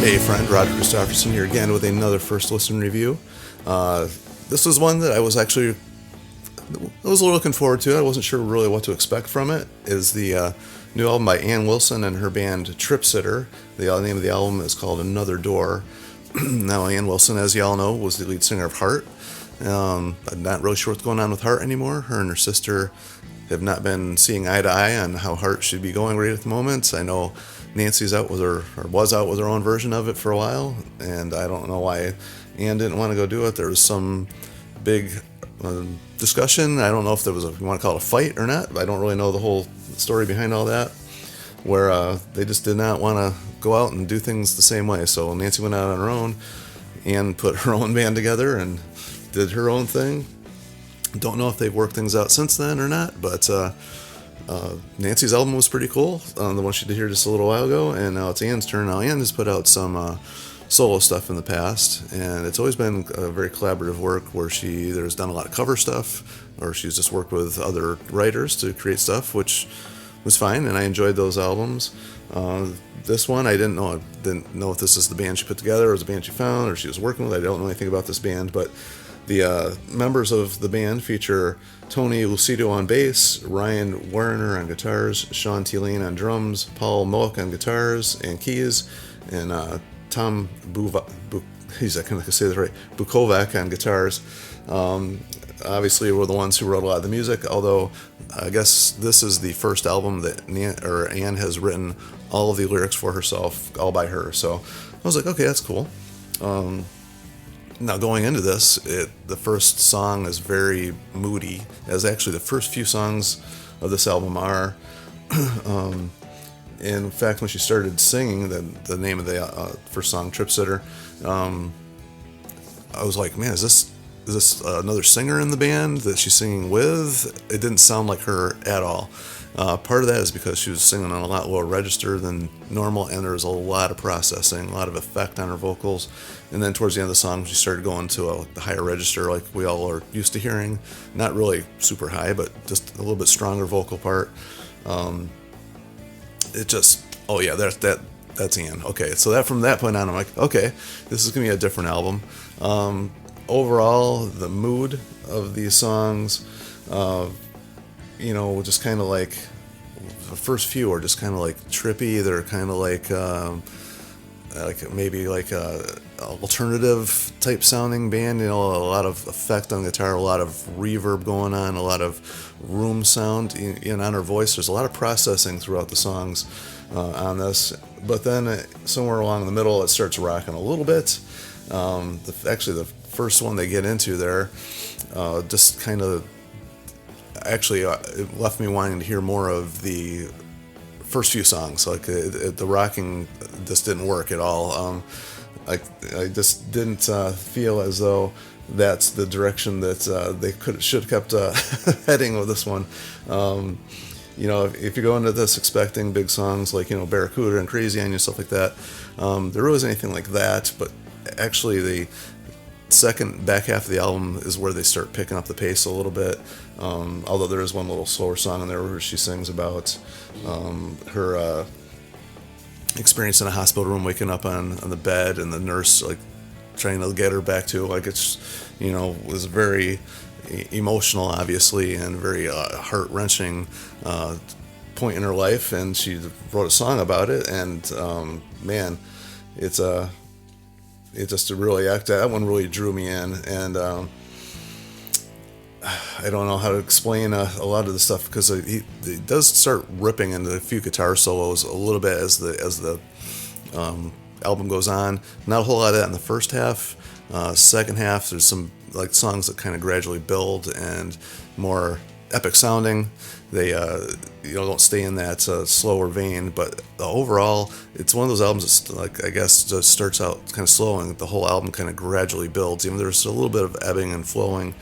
Hey friend, Roger Christopherson here again with another first listen review. This was one that I was a little looking forward to. I wasn't sure really what to expect from it. Is the new album by Ann Wilson and her band Tripsitter. The name of the album is called Another Door. Now Ann Wilson, as you all know, was the lead singer of Heart. I'm not really sure what's going on with Heart anymore. Her and her sister have not been seeing eye to eye on how Heart should be going right at the moment. I know Nancy's out with her, or was out with her own version of it for a while, and I don't know why Ann didn't want to go do it. There was some big discussion. I don't know if there was you want to call it a fight or not. I don't really know the whole story behind all that, where they just did not want to go out and do things the same way. So Nancy went out on her own. Ann put her own band together and did her own thing. Don't know if they've worked things out since then or not, but Nancy's album was pretty cool, the one she did here just a little while ago, and now it's Ann's turn. Now Ann has put out some solo stuff in the past, and it's always been a very collaborative work where she either has done a lot of cover stuff or she's just worked with other writers to create stuff, which was fine, and I enjoyed those albums. This one, I didn't know if this is the band she put together or it was a band she found or she was working with. I don't know anything about this band, but the members of the band feature Tony Lucido on bass, Ryan Werner on guitars, Sean T. on drums, Paul Moak on guitars and keys, and Tom Bukovac on guitars. Obviously, we're the ones who wrote a lot of the music, although I guess this is the first album that Ann has written all of the lyrics for herself, all by her. So I was like, okay, that's cool. Now, going into this, the first song is very moody, as actually the first few songs of this album are. In fact, when she started singing the name of the first song, Tripsitter, I was like, man, is this another singer in the band that she's singing with? It didn't sound like her at all. Part of that is because she was singing on a lot lower register than normal, and there was a lot of processing, a lot of effect on her vocals. And then towards the end of the song, she started going to a higher register like we all are used to hearing. Not really super high, but just a little bit stronger vocal part. It just, oh yeah, that's Ann. Okay, so from that point on, I'm like, okay, this is going to be a different album. Overall, the mood of these songs, just kind of like the first few are just kind of like trippy. They're kind of like maybe like a alternative type sounding band. A lot of effect on guitar, a lot of reverb going on, a lot of room sound on her voice. There's a lot of processing throughout the songs on this. But then somewhere along the middle, it starts rocking a little bit. Actually, the first one they get into there just kind of it left me wanting to hear more of the first few songs. Like the rocking just didn't work at all. I just didn't feel as though that's the direction that they should have kept heading with this one. If you go into this expecting big songs like Barracuda and Crazy on You, stuff like that, there really isn't anything like that. But actually, the second back half of the album is where they start picking up the pace a little bit, although there is one little slower song in there where she sings about her experience in a hospital room, waking up on the bed and the nurse like trying to get her back to, like, it's was very emotional, obviously, and very heart-wrenching point in her life, and she wrote a song about it. And man, it just really that one really drew me in, and I don't know how to explain a lot of the stuff, because he does start ripping into a few guitar solos a little bit as the album goes on. Not a whole lot of that in the first half. Second half, there's some like songs that kind of gradually build and more epic sounding. They don't stay in that slower vein, but overall, it's one of those albums that's like, I guess, just starts out kind of slow, and the whole album kind of gradually builds. Even there's a little bit of ebbing and flowing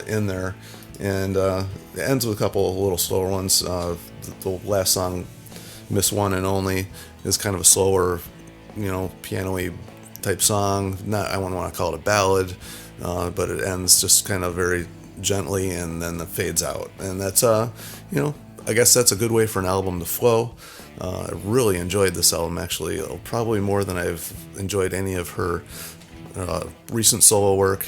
in there, and it ends with a couple of little slower ones. The last song, Miss One and Only, is kind of a slower, piano-y type song. I wouldn't want to call it a ballad, but it ends just kind of very gently, and then it fades out. And that's I guess that's a good way for an album to flow. I really enjoyed this album, actually, probably more than I've enjoyed any of her recent solo work,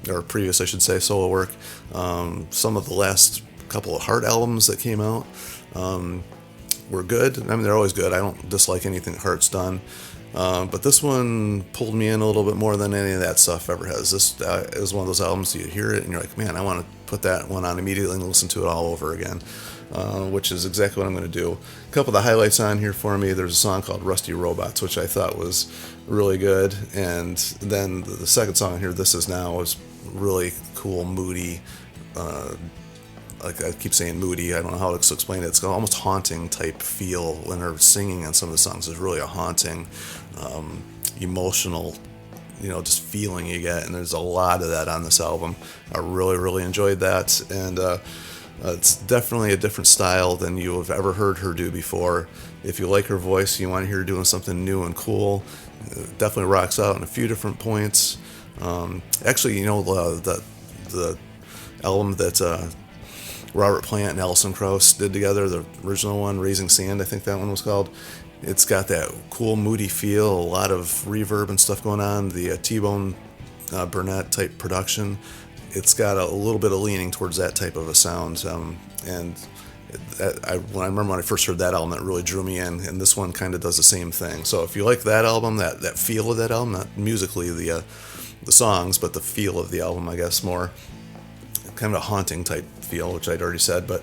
or previous, I should say, solo work. Some of the last couple of Heart albums that came out were good. I mean, they're always good. I don't dislike anything Heart's done. But this one pulled me in a little bit more than any of that stuff ever has. This is one of those albums, you hear it and you're like, man, I want to put that one on immediately and listen to it all over again, which is exactly what I'm going to do. A couple of the highlights on here for me, there's a song called Rusty Robots, which I thought was really good. And then the second song here, This Is Now, was really cool, moody, like I keep saying moody, I don't know how to explain it. It's got almost haunting type feel when her singing on some of the songs. Is really a haunting, emotional, just feeling you get, and there's a lot of that on this album. I really, really enjoyed that, and it's definitely a different style than you have ever heard her do before. If you like her voice, you want to hear her doing something new and cool, it definitely rocks out in a few different points. Actually, the album that Robert Plant and Alison Krauss did together, the original one, Raising Sand, I think that one was called. It's got that cool, moody feel, a lot of reverb and stuff going on, the T-Bone Burnett type production. It's got a little bit of leaning towards that type of a sound, and I remember when I first heard that album, that really drew me in, and this one kind of does the same thing. So if you like that album, that feel of that album, not musically the songs, but the feel of the album, I guess, more kind of a haunting type feel, which I'd already said, but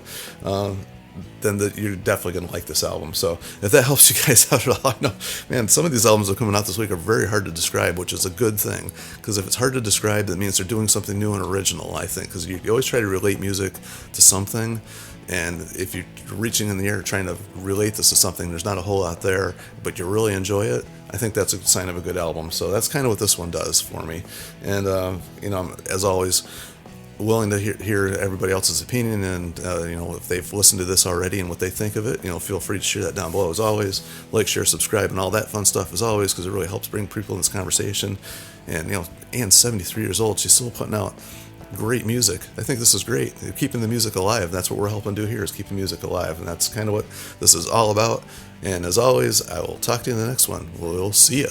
then you're definitely going to like this album. So if that helps you guys out at all, I know, man, some of these albums that are coming out this week are very hard to describe, which is a good thing, because if it's hard to describe, that means they're doing something new and original, I think, because you always try to relate music to something, and if you're reaching in the air trying to relate this to something, there's not a whole lot there, but you really enjoy it, I think that's a sign of a good album. So that's kind of what this one does for me. And as always, willing to hear everybody else's opinion, and if they've listened to this already and what they think of it, feel free to share that down below as always. Like, share, subscribe, and all that fun stuff as always, because it really helps bring people in this conversation. And Ann's 73 years old, she's still putting out great music. I think this is great. Keeping the music alive, that's what we're helping do here, is keep the music alive, and that's kind of what this is all about. And as always, I will talk to you in the next one. We'll see ya.